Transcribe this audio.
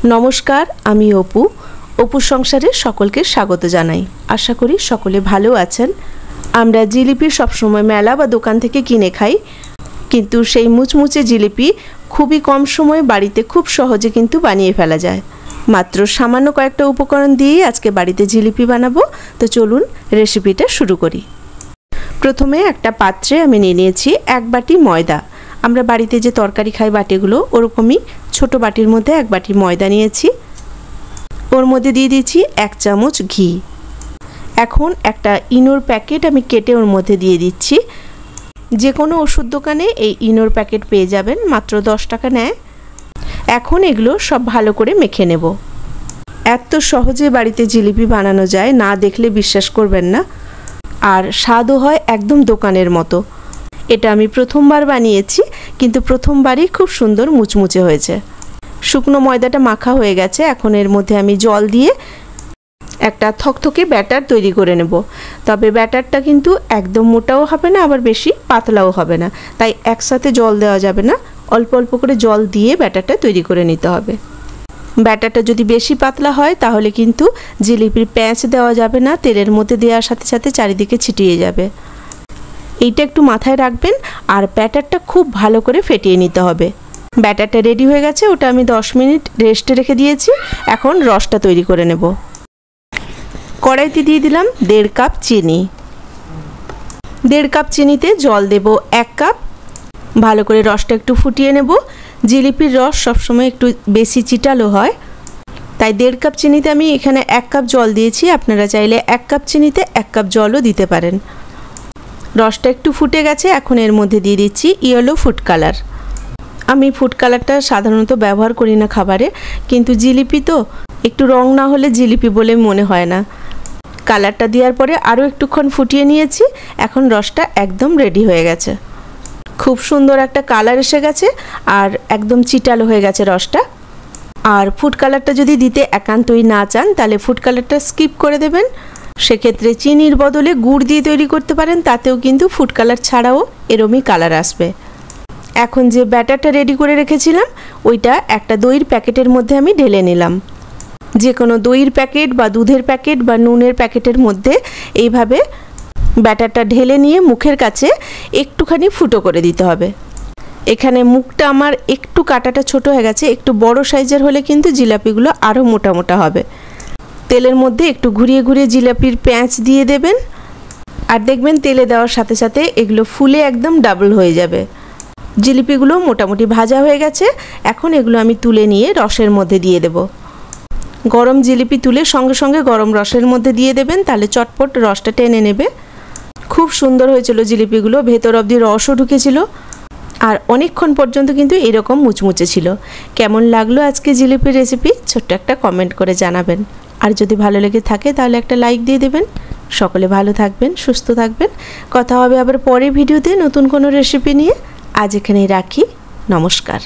नमस्कार आमी अपू संसारे सकलके स्वागत जानाई। आशा करी सकले भालो आछेन। आमरा जिलिपि सब समय मेला बा दोकान थेके किने खाई, किन्तु सेई मुचमुचे जिलिपि खूबई कम समय बाड़ीते खूब सहजे किन्तु बानिये फेला जाय। मात्र सामान्य कयेकटा उपकरण दिये आजके बाड़ीते जिलिपि बानाबो। तो चलुन रेसिपिटा शुरू करी। प्रथमे एकटा पात्रे आमि निये नियेछि एक बाटी मयदा। आमरा बाड़ीते जे तरकारी खाई बाटीगुलो ओरकमई छोटो बाटिर मध्य एक बाटी मयदा नियेछि। ओर मध्य दिए दिएछि एक चामच घी। एखन एकटा इनोर पैकेट आमि केटे ओर मध्य दिए दिচ্ছি। जे कोनो ओषुध दोकाने এই इनोर पैकेट पेয়ে যাবেন, मात्र 10 টাকা নেয়। এখন এগুলো সব ভালো করে মেখে নেব। এত সহজে বাড়িতে জিলিপি বানানো যায়, না দেখলে বিশ্বাস করবেন না। আর স্বাদও হয় একদম দোকানের মতো। এটা আমি প্রথমবার বানিয়েছি, কিন্তু প্রথমবারই খুব সুন্দর মুচমুচে হয়েছে। শুকনো ময়দাটা মাখা হয়ে গেছে। এখন এর মধ্যে আমি জল দিয়ে একটা থকথকে ব্যাটার তৈরি করে নেব। তবে ব্যাটারটা কিন্তু একদম মোটাও হবে না, আবার বেশি পাতলাও হবে না, তাই একসাথে জল দেওয়া যাবে না। অল্প অল্প করে জল দিয়ে ব্যাটারটা তৈরি করে নিতে হবে। ব্যাটারটা যদি বেশি পাতলা হয় তাহলে কিন্তু জিলিপির প্যাঁচ দেওয়া যাবে না, তেলের মধ্যে দেওয়ার সাথে সাথে চারিদিকে ছিটিয়ে যাবে। এইটা একটু মাথায় রাখবেন। আর ব্যাটারটা খুব ভালো করে ফেটিয়ে নিতে হবে। ব্যাটারটা রেডি হয়ে গেছে, ওটা আমি 10 মিনিট রেস্টে রেখে দিয়েছি। এখন রসটা তৈরি করে নেব। কড়াইতে দিয়ে দিলাম 1.5 কাপ চিনি। 1.5 কাপ চিনিতে জল দেব 1 কাপ। ভালো করে রসটা একটু ফুটিয়ে নেব। জিলিপির রস সবসময় একটু বেশি চিটালো হয়, তাই 1.5 কাপ চিনিতে আমি এখানে 1 কাপ জল দিয়েছি। আপনারা চাইলে 1 কাপ চিনিতে 1 কাপ জলও দিতে পারেন। রসটা একটু ফুটে গেছে। এখন এর মধ্যে দিয়ে দিচ্ছি ইয়েলো ফুড কালার। আমি ফুড কালারটা সাধারণত ব্যবহার করি না খাবারে, কিন্তু জিলিপি তো একটু রং না হলে জিলিপি বলে মনে হয় না। কালারটা দেওয়ার পরে আরও একটুক্ষণ ফুটিয়ে নিয়েছি। এখন রসটা একদম রেডি হয়ে গেছে। খুব সুন্দর একটা কালার এসে গেছে আর একদম চিটালো হয়ে গেছে রসটা। আর ফুড কালারটা যদি দিতে একান্তই না চান তাহলে ফুড কালারটা স্কিপ করে দেবেন। সেক্ষেত্রে চিনির বদলে গুড় দিয়ে তৈরি করতে পারেন, তাতেও কিন্তু ফুড কালার ছাড়াও এরমই কালার আসবে। এখন যে ব্যাটারটা রেডি করে রেখেছিলাম ওইটা একটা দইয়ের প্যাকেটের মধ্যে আমি ঢেলে নিলাম। যে কোনো দইয়ের প্যাকেট বা দুধের প্যাকেট বা নুনের প্যাকেটের মধ্যে এইভাবে ব্যাটারটা ঢেলে নিয়ে মুখের কাছে একটুখানি ফুটো করে দিতে হবে। এখানে মুখটা আমার একটু কাটাটা ছোট হয়ে গেছে, একটু বড় সাইজের হলে কিন্তু জিলাপিগুলো আরও মোটা মোটা হবে। তেলের মধ্যে একটু ঘুরিয়ে ঘুরিয়ে জিলাপির প্যাঁচ দিয়ে দেবেন, আর দেখবেন তেলে দেওয়ার সাথে সাথে এগুলো ফুলে একদম ডাবল হয়ে যাবে। জিলিপিগুলো মোটামুটি ভাজা হয়ে গেছে। এখন এগুলো আমি তুলে নিয়ে রসের মধ্যে দিয়ে দেব। গরম জিলিপি তুলে সঙ্গে সঙ্গে গরম রসের মধ্যে দিয়ে দেবেন, তাহলে চটপট রসটা টেনে নেবে। খুব সুন্দর হয়েছিল জিলিপিগুলো, ভেতর অবধি রসও ঢুকেছিল আর অনেকক্ষণ পর্যন্ত কিন্তু এরকম মুচমুচে ছিল। কেমন লাগলো আজকে জিলিপির রেসিপি ছোট্ট একটা কমেন্ট করে জানাবেন। আর যদি ভালো লেগে থাকে তাহলে একটা লাইক দিয়ে দেবেন। সকলে ভালো থাকবেন, সুস্থ থাকবেন। কথা হবে আবার পরের ভিডিওতে নতুন কোনো রেসিপি নিয়ে। আজ এখানেই রাখি। নমস্কার।